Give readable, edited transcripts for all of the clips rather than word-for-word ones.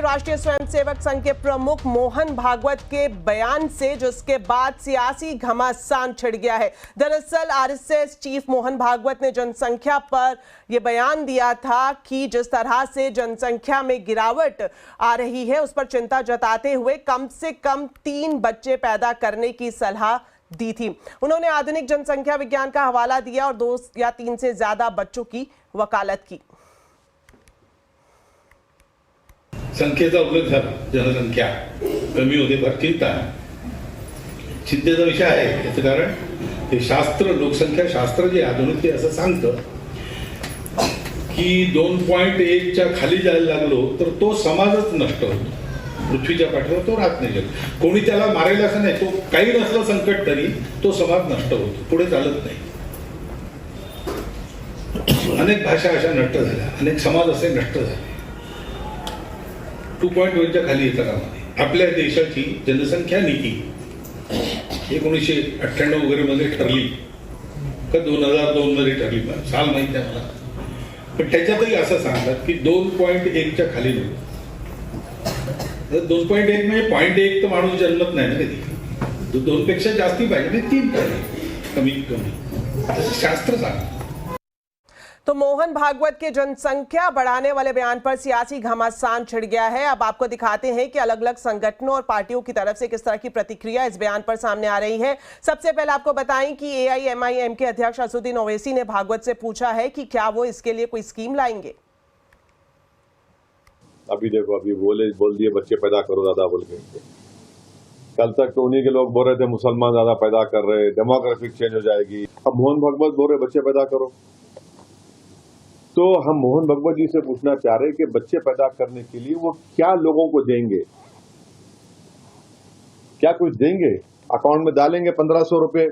राष्ट्रीय स्वयंसेवक संघ के प्रमुख मोहन भागवत के बयान से, जिसके बाद सियासी घमासान छिड़ गया है। दरअसल आरएसएस चीफ मोहन भागवत ने जनसंख्या पर यह बयान दिया था कि जिस तरह से जनसंख्या में गिरावट आ रही है उस पर चिंता जताते हुए कम से कम 3 बच्चे पैदा करने की सलाह दी थी। उन्होंने आधुनिक जनसंख्या विज्ञान का हवाला दिया और 2 या 3 से ज्यादा बच्चों की वकालत की। संख्येचा उल्लेख झाला, जनसंख्या कमी होते फार चिंता चिंतेचा विषय आहे। याचं कारण ते शास्त्र, लोकसंख्या शास्त्र जे आधुनिक ते असं सांगतं की 2.1 च्या खाली जायला लागलो तर तो समाजच नष्ट होतो, पृथ्वीच्या पाठीवर तो राहत नाही। कोणी त्याला मारेल असं नाही, तो काही नसलं संकट तरी तो समाज नष्ट होतो, पुढे चालत नाही। अनेक भाषा अशा नष्ट झाल्या, अनेक समाज असे नष्ट झाले। 2.1 च्या खाली येता कामा नये। आपल्या देशाची जनसंख्या नीती 1998 वगैरे मध्ये ठरली का 2002 मध्ये ठरली, साल माहित नाही मला, पण त्याच्यातही असं सांगतात की 2.1 च्या खाली नको। 2.1 म्हणजे 0.1 तर माणूस जन्मत नाही ना कधी, 2 पेक्षा जास्ती पाहिजे, 3 पाहिजे कमीत कमी, शास्त्र सांगतं। तो मोहन भागवत के जनसंख्या बढ़ाने वाले बयान पर सियासी घमासान छिड़ गया है। अब आपको दिखाते हैं कि अलग अलग संगठनों और पार्टियों की तरफ से किस तरह की प्रतिक्रिया इस बयान पर सामने आ रही है। सबसे पहले आपको बताएं कि AIMIM के अध्यक्ष असदुद्दीन ओवैसी ने भागवत से पूछा है कि क्या वो इसके लिए कोई स्कीम लाएंगे। अभी देखो, अभी बोल दिए बच्चे पैदा करो दादा बोल के। कल तक तो उन्हीं के लोग बोल रहे थे मुसलमान ज्यादा पैदा कर रहे, डेमोग्राफिक चेंज हो जाएगी। अब मोहन भागवत बोल रहे बच्चे पैदा करो, तो हम मोहन भागवत जी से पूछना चाह रहे कि बच्चे पैदा करने के लिए वो क्या लोगों को देंगे, क्या कुछ देंगे? अकाउंट में डालेंगे 1500 रुपए,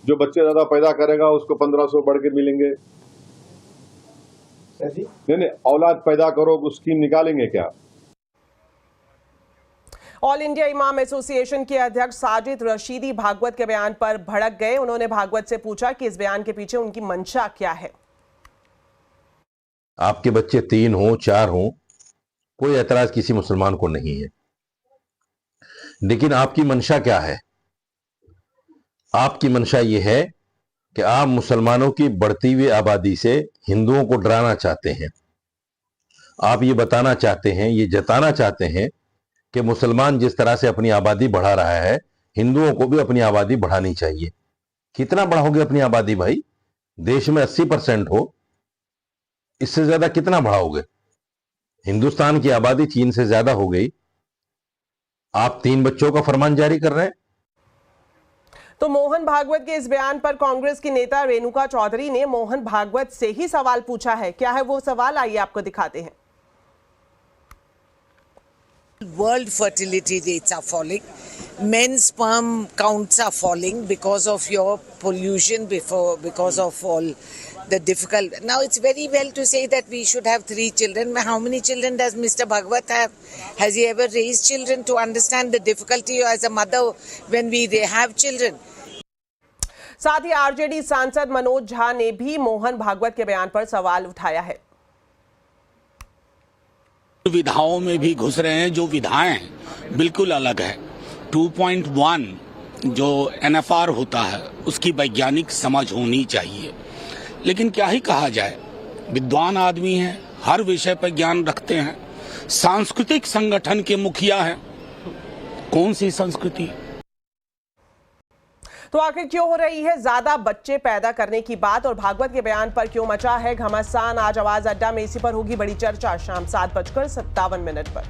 जो बच्चे ज्यादा पैदा करेगा उसको 1500 बढ़ के मिलेंगे? नहीं, औलाद पैदा करो वो स्कीम निकालेंगे क्या? ऑल इंडिया इमाम एसोसिएशन के अध्यक्ष साजिद रशीदी भागवत के बयान पर भड़क गए। उन्होंने भागवत से पूछा कि इस बयान के पीछे उनकी मंशा क्या है। आपके बच्चे 3 हो 4 हो, कोई ऐतराज किसी मुसलमान को नहीं है, लेकिन आपकी मंशा क्या है? आपकी मंशा यह है कि आप मुसलमानों की बढ़ती हुई आबादी से हिंदुओं को डराना चाहते हैं। आप ये बताना चाहते हैं, ये जताना चाहते हैं कि मुसलमान जिस तरह से अपनी आबादी बढ़ा रहा है, हिंदुओं को भी अपनी आबादी बढ़ानी चाहिए। कितना बढ़ाओगे अपनी आबादी भाई? देश में 80% हो, इससे ज्यादा कितना बढ़ाओगे? हिंदुस्तान की आबादी चीन से ज्यादा हो गई, आप 3 बच्चों का फरमान जारी कर रहे हैं। तो मोहन भागवत के इस बयान पर कांग्रेस की नेता रेणुका चौधरी ने मोहन भागवत से ही सवाल पूछा है। क्या है वो सवाल, आइए आपको दिखाते हैं। World fertility rates are falling, men's sperm counts are falling because of your pollution, because of all the difficult. Now it's very well to say that we should have 3 children. How many children does Mr. Bhagwat have? Has he ever raised children to understand the difficulty as a mother when we have children? साथ ही RJD सांसद मनोज झा ने भी मोहन भागवत के बयान पर सवाल उठाया है। विधाओं में भी घुस रहे हैं, जो विधाएं बिल्कुल अलग है। 2.1 जो NFR होता है उसकी वैज्ञानिक समझ होनी चाहिए, लेकिन क्या ही कहा जाए, विद्वान आदमी हैं, हर विषय पर ज्ञान रखते हैं, सांस्कृतिक संगठन के मुखिया हैं। कौन सी संस्कृति? तो आखिर क्यों हो रही है ज्यादा बच्चे पैदा करने की बात और भागवत के बयान पर क्यों मचा है घमासान? आज आवाज अड्डा में इसी पर होगी बड़ी चर्चा शाम 7:57 पर।